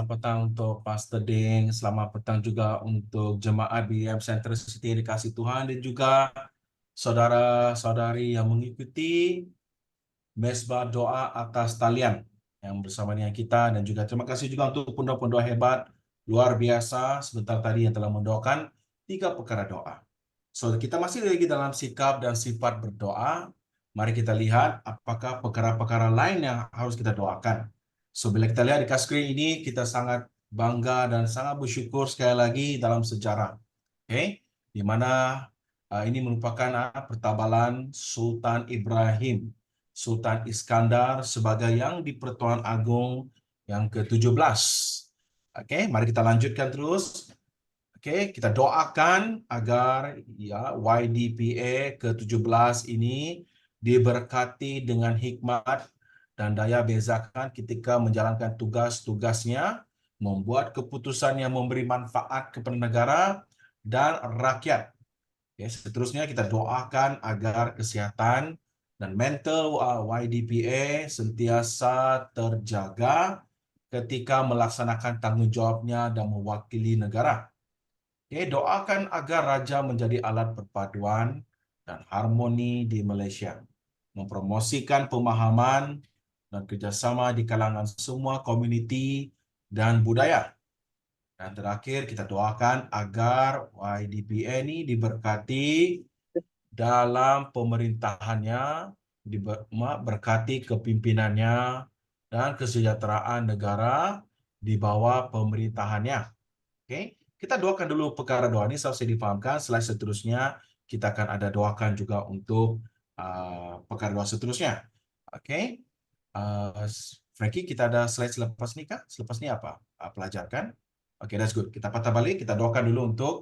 petang untuk Pastor Ding, selamat petang juga untuk jemaat BM Center City dikasih Tuhan, dan juga saudara-saudari yang mengikuti mesbah doa atas talian yang bersama dengan kita, dan juga terima kasih juga untuk pendua-pendua hebat, luar biasa, sebentar tadi yang telah mendoakan 3 perkara doa. So, kita masih lagi dalam sikap dan sifat berdoa. Mari kita lihat apakah perkara-perkara lain yang harus kita doakan. So, bila kita lihat di skrin ini, kita sangat bangga dan sangat bersyukur sekali lagi dalam sejarah. Okay? Di mana ini merupakan pertabalan Sultan Ibrahim, Sultan Iskandar sebagai yang di Pertuan Agong yang ke-17. Okay? Mari kita lanjutkan terus. Okay? Kita doakan agar ya YDPA ke-17 ini diberkati dengan hikmat dan daya bezakan ketika menjalankan tugas-tugasnya, membuat keputusan yang memberi manfaat kepada negara dan rakyat. Ya, seterusnya kita doakan agar kesehatan dan mental YDPA sentiasa terjaga ketika melaksanakan tanggung jawabnya dan mewakili negara. Oke, doakan agar raja menjadi alat perpaduan dan harmoni di Malaysia, mempromosikan pemahaman dan kerjasama di kalangan semua komuniti dan budaya. Dan terakhir, kita doakan agar YDPA ini diberkati dalam pemerintahannya, berkati kepimpinannya, dan kesejahteraan negara di bawah pemerintahannya. Oke, kita doakan dulu perkara doa ini selesai difahamkan. Setelah seterusnya, kita akan ada doakan juga untuk perkara doa seterusnya. Oke. Frankie, kita ada slide selepas ini kah? Selepas ini apa? Pelajar kan? Oke, that's good. Kita patah balik, kita doakan dulu untuk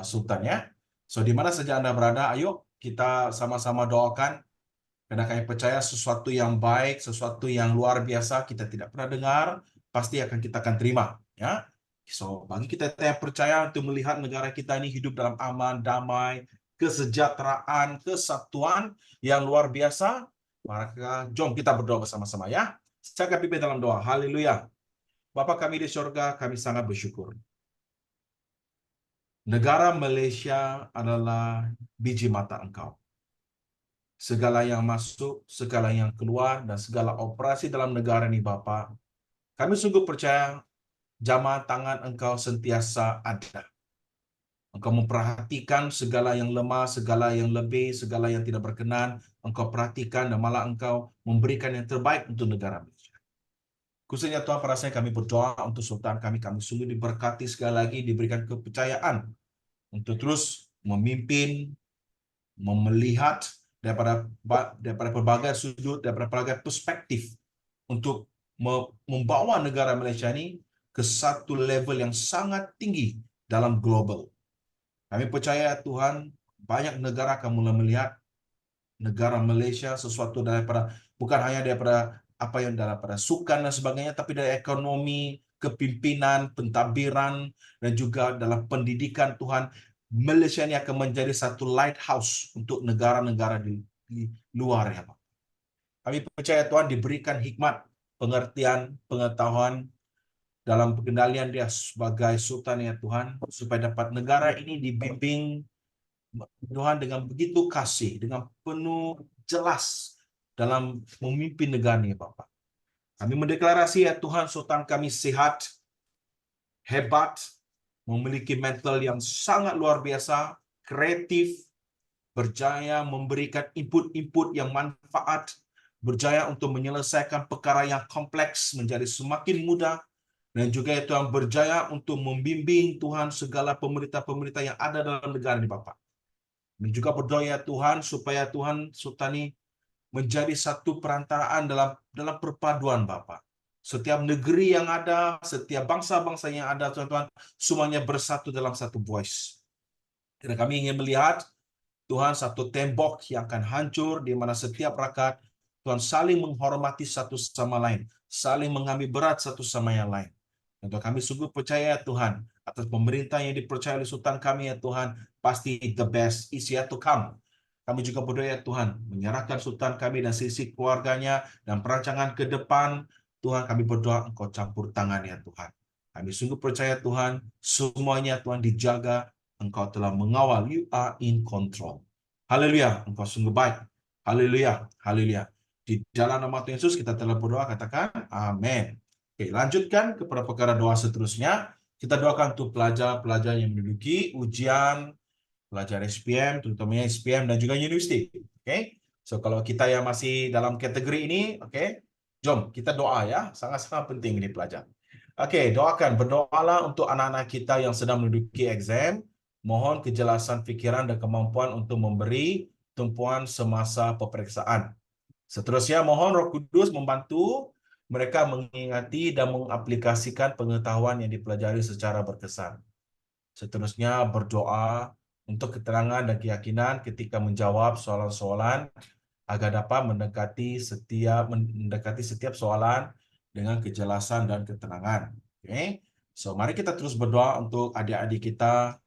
Sultan ya. So, di mana saja Anda berada, ayo kita sama-sama doakan. Karena kami percaya sesuatu yang baik, sesuatu yang luar biasa kita tidak pernah dengar, pasti kita akan terima. Ya. So, bagi kita yang percaya untuk melihat negara kita ini hidup dalam aman, damai, kesejahteraan, kesatuan yang luar biasa, maka jom kita berdoa bersama-sama ya. Saya akan pimpin dalam doa. Haleluya. Bapa kami di surga, kami sangat bersyukur. Negara Malaysia adalah biji mata Engkau. Segala yang masuk, segala yang keluar, dan segala operasi dalam negara ini Bapa, kami sungguh percaya jamaah tangan Engkau sentiasa ada. Engkau memperhatikan segala yang lemah, segala yang lebih, segala yang tidak berkenan. Engkau perhatikan dan malah Engkau memberikan yang terbaik untuk negara Malaysia. Khususnya Tuhan, pada saat kami berdoa untuk Sultan kami sungguh diberkati sekali lagi, diberikan kepercayaan untuk terus memimpin, melihat daripada berbagai sudut, daripada berbagai perspektif untuk membawa negara Malaysia ini ke satu level yang sangat tinggi dalam global. Kami percaya Tuhan, banyak negara akan mulai melihat negara Malaysia sesuatu bukan hanya daripada apa yang daripada sukan dan sebagainya, tapi dari ekonomi, kepimpinan, pentadbiran, dan juga dalam pendidikan Tuhan, Malaysia ini akan menjadi satu lighthouse untuk negara-negara di luar ya Pak. Kami percaya Tuhan diberikan hikmat, pengertian, pengetahuan dalam pengendalian Dia sebagai Sultan ya Tuhan, supaya dapat negara ini dibimbing Tuhan dengan begitu kasih, dengan penuh jelas dalam memimpin negara ini Bapak. Kami mendeklarasi ya Tuhan, Sultan kami sehat, hebat, memiliki mental yang sangat luar biasa, kreatif, berjaya memberikan input-input yang manfaat, berjaya untuk menyelesaikan perkara yang kompleks menjadi semakin mudah, dan juga ya Tuhan berjaya untuk membimbing Tuhan segala pemerintah-pemerintah yang ada dalam negara ini Bapak. Dan juga berdoa ya Tuhan supaya Tuhan Sultan ini menjadi satu perantaraan dalam perpaduan Bapak. Setiap negeri yang ada, setiap bangsa-bangsa yang ada Tuhan, semuanya bersatu dalam satu voice. Dan kami ingin melihat Tuhan satu tembok yang akan hancur di mana setiap rakyat Tuhan saling menghormati satu sama lain, saling mengambil berat satu sama yang lain. Dan kami sungguh percaya Tuhan atas pemerintah yang dipercaya oleh Sultan kami ya Tuhan, pasti the best is yet to come. Kami juga berdoa ya Tuhan, menyerahkan Sultan kami dan sisi keluarganya dan perancangan ke depan. Tuhan kami berdoa Engkau campur tangan ya Tuhan. Kami sungguh percaya Tuhan, semuanya Tuhan dijaga, Engkau telah mengawal, you are in control. Haleluya, Engkau sungguh baik. Haleluya, haleluya. Di dalam nama Tuhan Yesus kita telah berdoa, katakan amin. Oke, lanjutkan kepada perkara doa seterusnya. Kita doakan untuk pelajar-pelajar yang menduduki ujian, pelajar SPM, terutamanya SPM dan juga universiti. Oke, so kalau kita yang masih dalam kategori ini, oke, jom kita doa ya, sangat-sangat penting ini pelajar. Oke, doakan, berdoalah untuk anak-anak kita yang sedang menduduki exam. Mohon kejelasan fikiran dan kemampuan untuk memberi tumpuan semasa peperiksaan. Seterusnya, mohon Roh Kudus membantu mereka mengingati dan mengaplikasikan pengetahuan yang dipelajari secara berkesan. Seterusnya, berdoa untuk keterangan dan keyakinan ketika menjawab soalan-soalan agar dapat mendekati setiap soalan dengan kejelasan dan keterangan. Oke, so mari kita terus berdoa untuk adik-adik kita,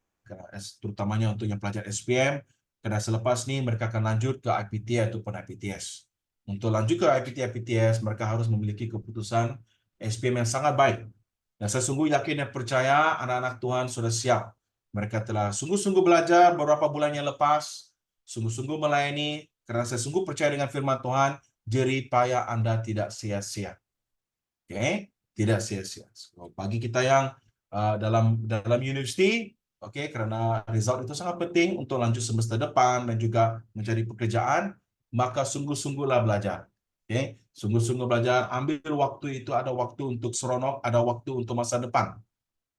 terutamanya untuk yang pelajar SPM, karena selepas ini mereka akan lanjut ke IPT ataupun IPTS. Untuk lanjut ke IPT-IPTS, mereka harus memiliki keputusan SPM yang sangat baik. Dan saya sungguh yakin dan percaya anak-anak Tuhan sudah siap. Mereka telah sungguh-sungguh belajar beberapa bulan yang lepas, sungguh-sungguh melayani, karena saya sungguh percaya dengan firman Tuhan, jerih payah Anda tidak sia-sia. Oke, tidak sia-sia. So, bagi kita yang dalam universiti, oke, karena result itu sangat penting untuk lanjut semester depan dan juga mencari pekerjaan, maka sungguh-sungguhlah belajar. Oke, sungguh-sungguh belajar, ambil waktu itu, ada waktu untuk seronok, ada waktu untuk masa depan.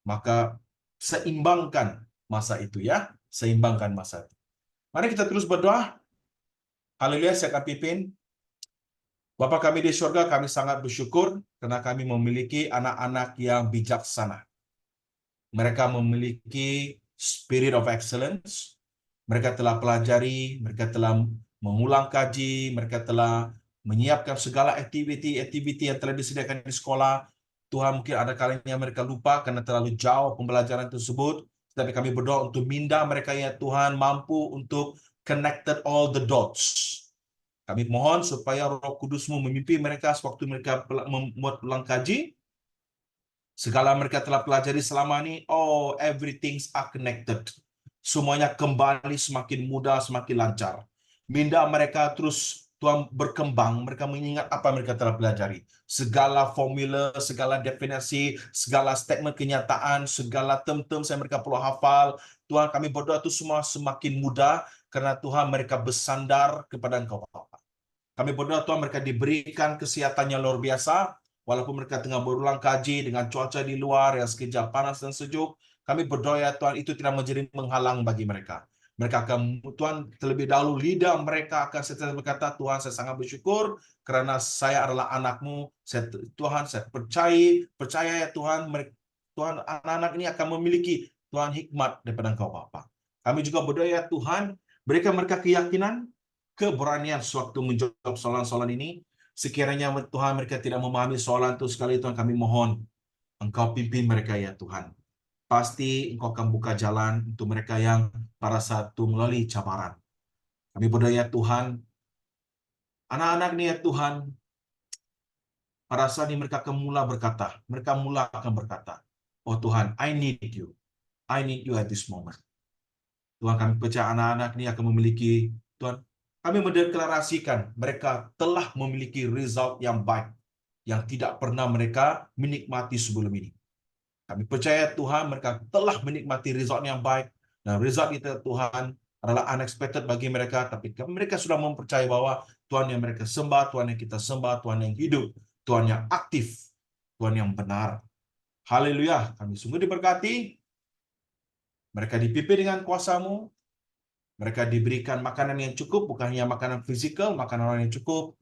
Maka seimbangkan masa itu ya, seimbangkan masa itu. Mari kita terus berdoa. Haleluya, saya akan pimpin. Bapa kami di surga, kami sangat bersyukur karena kami memiliki anak-anak yang bijaksana. Mereka memiliki spirit of excellence. Mereka telah pelajari, mereka telah mengulang kaji, mereka telah menyiapkan segala aktiviti yang telah disediakan di sekolah. Tuhan, mungkin ada kalanya mereka lupa karena terlalu jauh pembelajaran tersebut. Tapi kami berdoa untuk minda mereka ya Tuhan mampu untuk connected all the dots. Kami mohon supaya Roh Kudus-Mu memimpin mereka sewaktu mereka membuat ulang kaji. Segala mereka telah pelajari selama ini, oh, everything's are connected. Semuanya kembali semakin mudah, semakin lancar. Minda mereka terus Tuhan berkembang, mereka mengingat apa yang mereka telah pelajari. Segala formula, segala definisi, segala statement kenyataan, segala term-term yang mereka perlu hafal. Tuhan, kami berdoa itu semua semakin mudah, karena Tuhan mereka bersandar kepada Engkau Bapa. Kami berdoa Tuhan mereka diberikan kesehatan yang luar biasa, walaupun mereka tengah berulang kaji dengan cuaca di luar yang sekejap panas dan sejuk. Kami berdoa ya Tuhan itu tidak menjadi menghalang bagi mereka. Mereka akan, Tuhan, terlebih dahulu lidah mereka akan setiap berkata, Tuhan, saya sangat bersyukur karena saya adalah anak-Mu. Tuhan, saya percaya ya Tuhan, Tuhan, anak-anak ini akan memiliki Tuhan hikmat daripada Engkau Bapa. Kami juga berdoa ya Tuhan, berikan mereka keyakinan, keberanian sewaktu menjawab soalan-soalan ini. Sekiranya Tuhan mereka tidak memahami soalan itu sekali, Tuhan kami mohon Engkau pimpin mereka ya Tuhan. Pasti Engkau akan buka jalan untuk mereka yang pada saat itu melalui cabaran. Kami berdoa ya Tuhan, anak-anak ini ya Tuhan, pada saat ini mereka akan mula berkata, oh Tuhan, I need you at this moment. Tuhan, kami percaya anak-anak ini akan memiliki, Tuhan, kami mendeklarasikan mereka telah memiliki result yang baik, yang tidak pernah mereka menikmati sebelum ini. Kami percaya Tuhan mereka telah menikmati result yang baik, dan result itu Tuhan adalah unexpected bagi mereka, tapi mereka sudah mempercayai bahwa Tuhan yang mereka sembah, Tuhan yang kita sembah, Tuhan yang hidup, Tuhan yang aktif, Tuhan yang benar. Haleluya, kami sungguh diberkati. Mereka dipimpin dengan kuasa-Mu. Mereka diberikan makanan yang cukup, bukan hanya makanan fisikal, makanan yang cukup.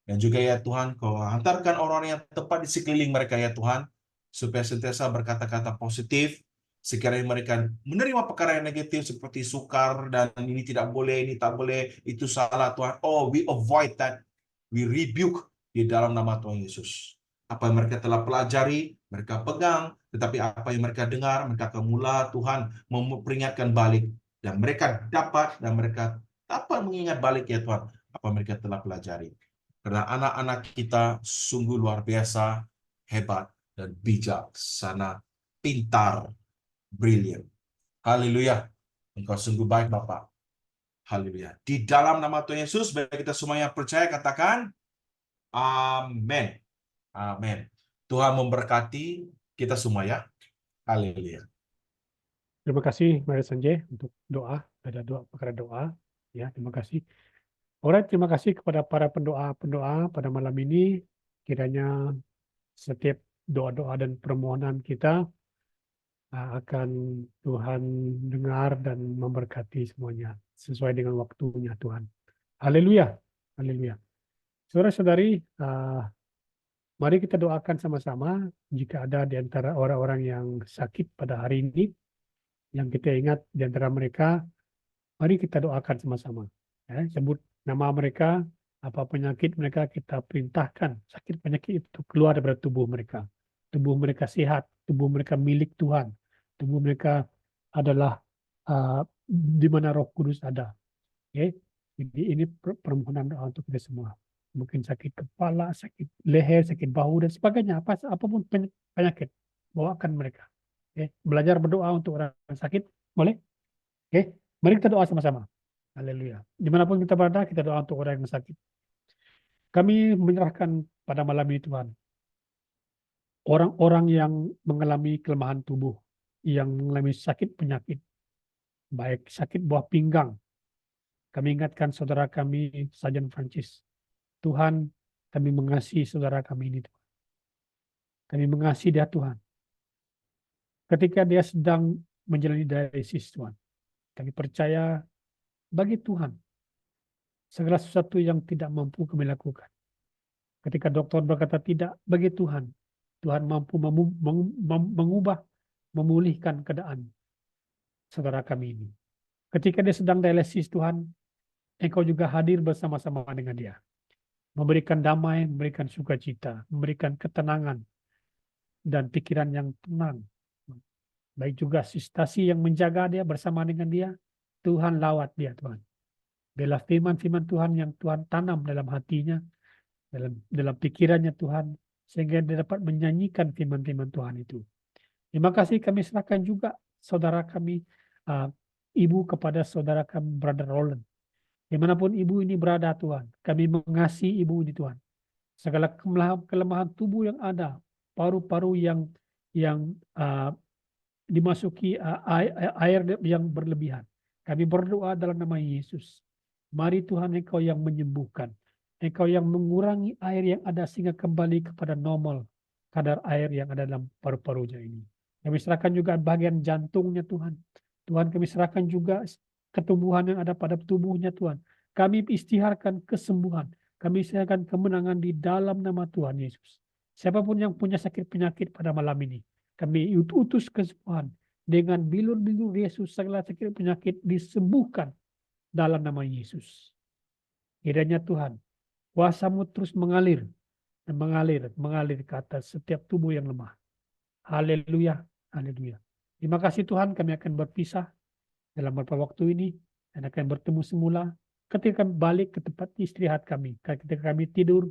Dan juga ya Tuhan, Kau hantarkan orang yang tepat di sekeliling mereka ya Tuhan, supaya sentiasa berkata-kata positif. Sekiranya mereka menerima perkara yang negatif seperti sukar dan ini tidak boleh, ini tak boleh, itu salah Tuhan. Oh, we avoid that. We rebuke di dalam nama Tuhan Yesus. Apa yang mereka telah pelajari, mereka pegang, tetapi apa yang mereka dengar, mereka akan mula Tuhan memperingatkan balik. Dan mereka dapat mengingat balik ya Tuhan, apa mereka telah pelajari. Karena anak-anak kita sungguh luar biasa, hebat, dan bijaksana, pintar, brilliant. Haleluya. Engkau sungguh baik Bapak. Haleluya. Di dalam nama Tuhan Yesus, bagi kita semua yang percaya, katakan, amin. Amin. Tuhan memberkati kita semua ya. Haleluya. Terima kasih, Mari Sanjay, untuk doa. Ada perkara doa. Ya, terima kasih. Alright, terima kasih kepada para pendoa pada malam ini. Kiranya setiap doa-doa dan permohonan kita akan Tuhan dengar dan memberkati semuanya sesuai dengan waktunya Tuhan. Haleluya. Haleluya. Saudara-saudari, mari kita doakan sama-sama jika ada di antara orang-orang yang sakit pada hari ini, yang kita ingat di antara mereka, mari kita doakan sama-sama. Ya, sebut nama mereka, apa penyakit mereka, kita perintahkan sakit penyakit itu keluar dari tubuh mereka. Tubuh mereka sehat, tubuh mereka milik Tuhan. Tubuh mereka adalah di mana Roh Kudus ada. Okay? Jadi ini permohonan doa untuk kita semua. Mungkin sakit kepala, sakit leher, sakit bahu, dan sebagainya. Apapun penyakit, bawakan mereka. Okay? Belajar berdoa untuk orang sakit, boleh? Okay? Mari kita doa sama-sama. Haleluya. Dimanapun kita berada, kita doa untuk orang yang sakit. Kami menyerahkan pada malam ini Tuhan, orang-orang yang mengalami kelemahan tubuh, yang mengalami sakit penyakit, baik sakit buah pinggang. Kami ingatkan saudara kami, Sarjan Francis. Tuhan, kami mengasihi saudara kami ini, Tuhan. Kami mengasihi dia, Tuhan. Ketika dia sedang menjalani dialisis, Tuhan, kami percaya bagi Tuhan, segala sesuatu yang tidak mampu kami lakukan. Ketika dokter berkata tidak, bagi Tuhan, Tuhan mampu mengubah, memulihkan keadaan saudara kami ini. Ketika dia sedang dialisis, Tuhan, Engkau juga hadir bersama-sama dengan dia. Memberikan damai, memberikan sukacita, memberikan ketenangan, dan pikiran yang tenang. Baik juga asistasi yang menjaga dia bersama dengan dia. Tuhan lawat dia, Tuhan. Biarlah firman-firman Tuhan yang Tuhan tanam dalam hatinya, dalam pikirannya Tuhan, sehingga dia dapat menyanyikan firman-firman Tuhan itu. Terima kasih, kami serahkan juga saudara kami, ibu kepada saudara kami, Brother Roland. Dimanapun ibu ini berada, Tuhan, kami mengasihi ibu ini, Tuhan. Segala kelemahan tubuh yang ada, paru-paru yang dimasuki air yang berlebihan. Kami berdoa dalam nama Yesus. Mari Tuhan, Engkau yang menyembuhkan. Engkau yang mengurangi air yang ada sehingga kembali kepada normal kadar air yang ada dalam paru-parunya ini. Kami serahkan juga bagian jantungnya, Tuhan. Tuhan, kami serahkan juga ketumbuhan yang ada pada tubuhnya, Tuhan. Kami istiharkan kesembuhan. Kami istiharkan kemenangan di dalam nama Tuhan Yesus. Siapapun yang punya sakit penyakit pada malam ini, kami utus kesembuhan. Dengan bilur-bilur Yesus, segala sakit penyakit disembuhkan dalam nama Yesus. Kiranya Tuhan, Kuasa-Mu terus mengalir dan mengalir ke atas setiap tubuh yang lemah. Haleluya, haleluya. Terima kasih Tuhan, kami akan berpisah dalam beberapa waktu ini dan akan bertemu semula ketika kami balik ke tempat istirahat kami. Ketika kami tidur,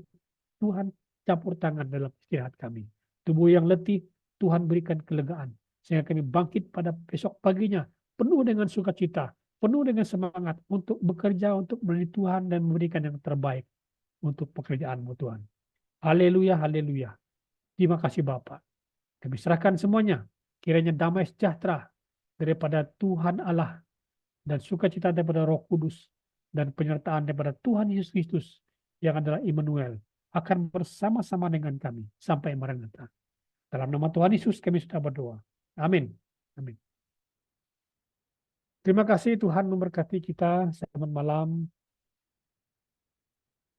Tuhan campur tangan dalam istirahat kami. Tubuh yang letih, Tuhan berikan kelegaan. Sehingga kami bangkit pada besok paginya, penuh dengan sukacita, penuh dengan semangat untuk bekerja, untuk melayani Tuhan dan memberikan yang terbaik untuk pekerjaan-Mu Tuhan. Haleluya, haleluya. Terima kasih Bapa. Kami serahkan semuanya. Kiranya damai sejahtera daripada Tuhan Allah dan sukacita daripada Roh Kudus dan penyertaan daripada Tuhan Yesus Kristus yang adalah Immanuel akan bersama-sama dengan kami sampai Maranatha. Dalam nama Tuhan Yesus kami sudah berdoa. Amin. Amin. Terima kasih Tuhan memberkati kita. Selamat malam.